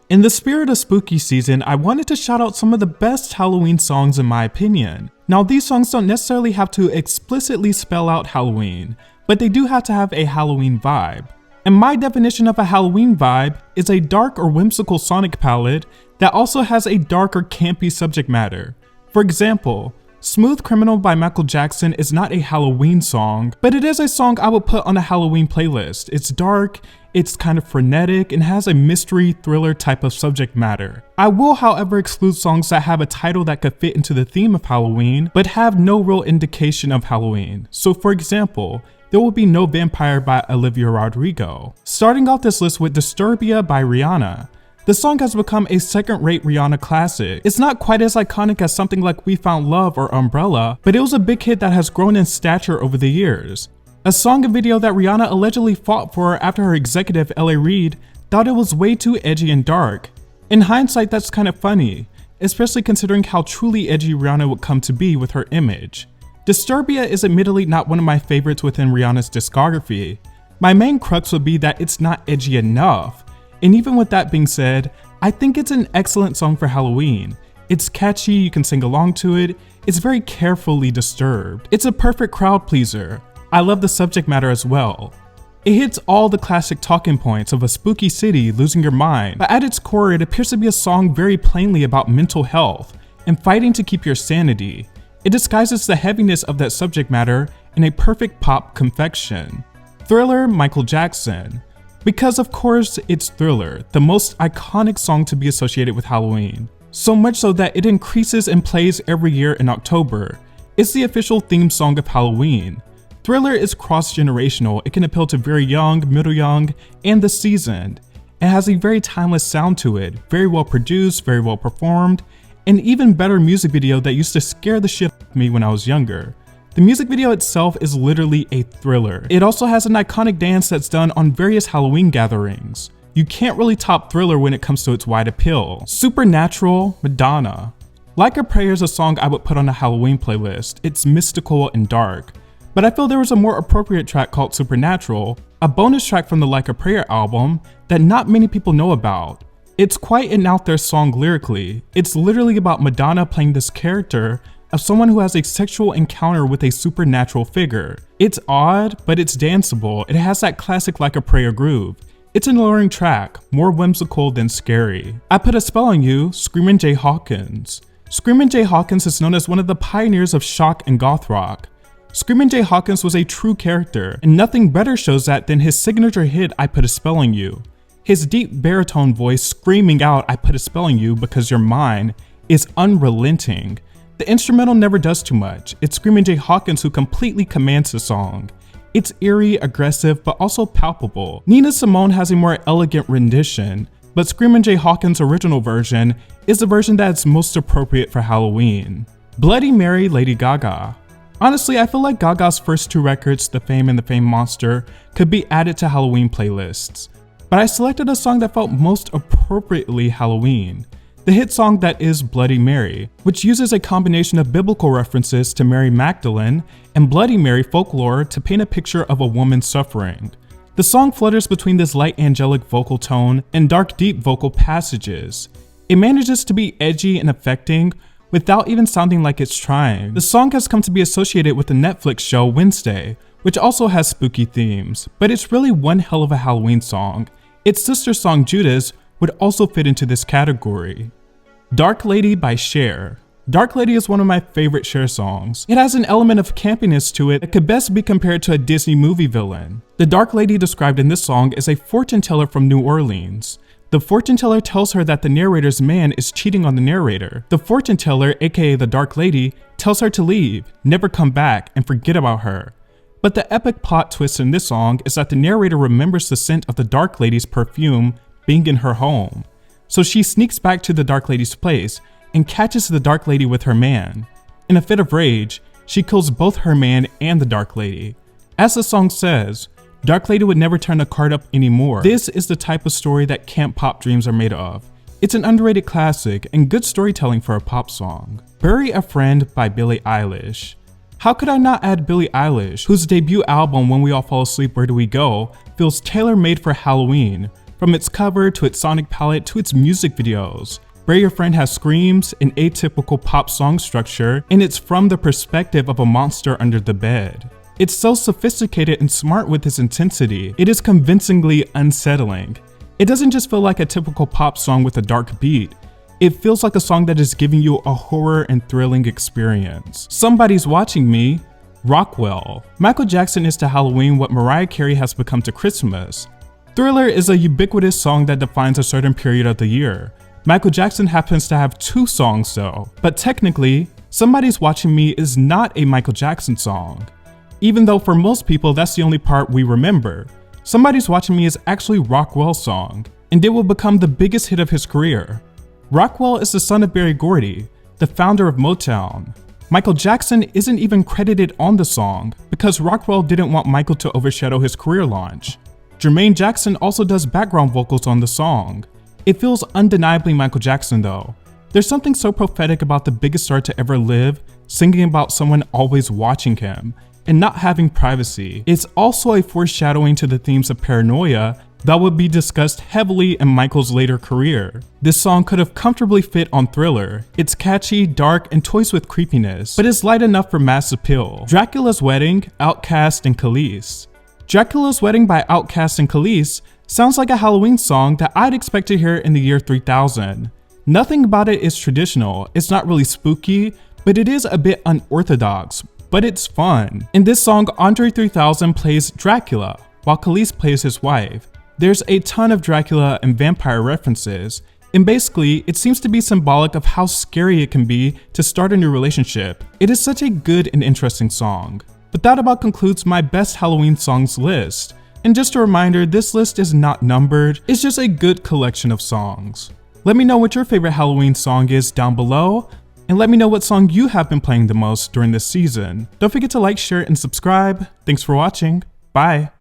In the spirit of spooky season, I wanted to shout out some of the best Halloween songs in my opinion. Now these songs don't necessarily have to explicitly spell out Halloween, but they do have to have a Halloween vibe. And my definition of a Halloween vibe is a dark or whimsical sonic palette that also has a dark or campy subject matter. For example, Smooth Criminal by Michael Jackson is not a Halloween song, but it is a song I would put on a Halloween playlist. It's dark, it's kind of frenetic, and has a mystery thriller type of subject matter. I will, however, exclude songs that have a title that could fit into the theme of Halloween, but have no real indication of Halloween. So for example, There Will Be No Vampire by Olivia Rodrigo. Starting off this list with Disturbia by Rihanna. The song has become a second-rate Rihanna classic. It's not quite as iconic as something like We Found Love or Umbrella, but it was a big hit that has grown in stature over the years. A song and video that Rihanna allegedly fought for after her executive L.A. Reid thought it was way too edgy and dark. In hindsight, that's kind of funny, especially considering how truly edgy Rihanna would come to be with her image. Disturbia is admittedly not one of my favorites within Rihanna's discography. My main crux would be that it's not edgy enough. And even with that being said, I think it's an excellent song for Halloween. It's catchy, you can sing along to it, it's very carefully disturbed. It's a perfect crowd pleaser. I love the subject matter as well. It hits all the classic talking points of a spooky city losing your mind, but at its core it appears to be a song very plainly about mental health and fighting to keep your sanity. It disguises the heaviness of that subject matter in a perfect pop confection. Thriller, Michael Jackson. Because of course it's Thriller, the most iconic song to be associated with Halloween. So much so that it increases and plays every year in October. It's the official theme song of Halloween. Thriller is cross-generational. It can appeal to very young, middle young, and the seasoned. It has a very timeless sound to it, very well produced, very well performed, and even better music video that used to scare the shit out of me when I was younger. The music video itself is literally a thriller. It also has an iconic dance that's done on various Halloween gatherings. You can't really top Thriller when it comes to its wide appeal. Supernatural, Madonna. Like a Prayer is a song I would put on a Halloween playlist. It's mystical and dark. But I feel there was a more appropriate track called Supernatural, a bonus track from the Like a Prayer album that not many people know about. It's quite an out there song lyrically. It's literally about Madonna playing this character of someone who has a sexual encounter with a supernatural figure. It's odd, but it's danceable. It has that classic Like a Prayer groove. It's an alluring track, more whimsical than scary. I Put a Spell on You, Screamin Jay Hawkins. Screamin Jay Hawkins is known as one of the pioneers of shock and goth rock. Screamin Jay Hawkins was a true character, and nothing better shows that than his signature hit I Put a Spell on You. His deep baritone voice screaming out I put a spell on you because you're mine is unrelenting. The instrumental never does too much. It's Screamin Jay Hawkins who completely commands the song. It's eerie, aggressive, but also palpable. Nina Simone has a more elegant rendition, but Screamin Jay Hawkins' original version is the version that's most appropriate for Halloween. Bloody Mary, Lady Gaga. Honestly, I feel like Gaga's first two records, The Fame and the Fame Monster, could be added to Halloween playlists. But I selected a song that felt most appropriately Halloween. The hit song that is Bloody Mary, which uses a combination of biblical references to Mary Magdalene and Bloody Mary folklore to paint a picture of a woman suffering. The song flutters between this light angelic vocal tone and dark deep vocal passages. It manages to be edgy and affecting without even sounding like it's trying. The song has come to be associated with the Netflix show Wednesday, which also has spooky themes, but it's really one hell of a Halloween song. Its sister song Judas would also fit into this category. Dark Lady by Cher. Dark Lady is one of my favorite Cher songs. It has an element of campiness to it that could best be compared to a Disney movie villain. The Dark Lady described in this song is a fortune teller from New Orleans. The fortune teller tells her that the narrator's man is cheating on the narrator. The fortune teller, aka the Dark Lady, tells her to leave, never come back, and forget about her. But the epic plot twist in this song is that the narrator remembers the scent of the Dark Lady's perfume being in her home. So she sneaks back to the Dark Lady's place and catches the Dark Lady with her man. In a fit of rage, she kills both her man and the Dark Lady. As the song says, Dark Lady would never turn the card up anymore. This is the type of story that camp pop dreams are made of. It's an underrated classic and good storytelling for a pop song. Bury a Friend by Billie Eilish. How could I not add Billie Eilish, whose debut album When We All Fall Asleep Where Do We Go feels tailor-made for Halloween, from its cover to its sonic palette to its music videos. Bury Your Friend has screams, an atypical pop song structure, and it's from the perspective of a monster under the bed. It's so sophisticated and smart with its intensity, it is convincingly unsettling. It doesn't just feel like a typical pop song with a dark beat. It feels like a song that is giving you a horror and thrilling experience. Somebody's Watching Me, Rockwell. Michael Jackson is to Halloween what Mariah Carey has become to Christmas. Thriller is a ubiquitous song that defines a certain period of the year. Michael Jackson happens to have 2 songs though, but technically, Somebody's Watching Me is not a Michael Jackson song. Even though for most people that's the only part we remember. Somebody's Watching Me is actually Rockwell's song, and it will become the biggest hit of his career. Rockwell is the son of Berry Gordy, the founder of Motown. Michael Jackson isn't even credited on the song because Rockwell didn't want Michael to overshadow his career launch. Jermaine Jackson also does background vocals on the song. It feels undeniably Michael Jackson though. There's something so prophetic about the biggest star to ever live, singing about someone always watching him, and not having privacy. It's also a foreshadowing to the themes of paranoia that would be discussed heavily in Michael's later career. This song could have comfortably fit on Thriller. It's catchy, dark, and toys with creepiness, but is light enough for mass appeal. Dracula's Wedding, Outkast, and Khalees. Dracula's Wedding by Outkast and Khalees sounds like a Halloween song that I'd expect to hear in the year 3000. Nothing about it is traditional, it's not really spooky, but it is a bit unorthodox, but it's fun. In this song, Andre 3000 plays Dracula, while Khalees plays his wife. There's a ton of Dracula and vampire references, and basically, it seems to be symbolic of how scary it can be to start a new relationship. It is such a good and interesting song. But that about concludes my best Halloween songs list. And just a reminder, this list is not numbered, it's just a good collection of songs. Let me know what your favorite Halloween song is down below, and let me know what song you have been playing the most during this season. Don't forget to like, share, and subscribe. Thanks for watching. Bye.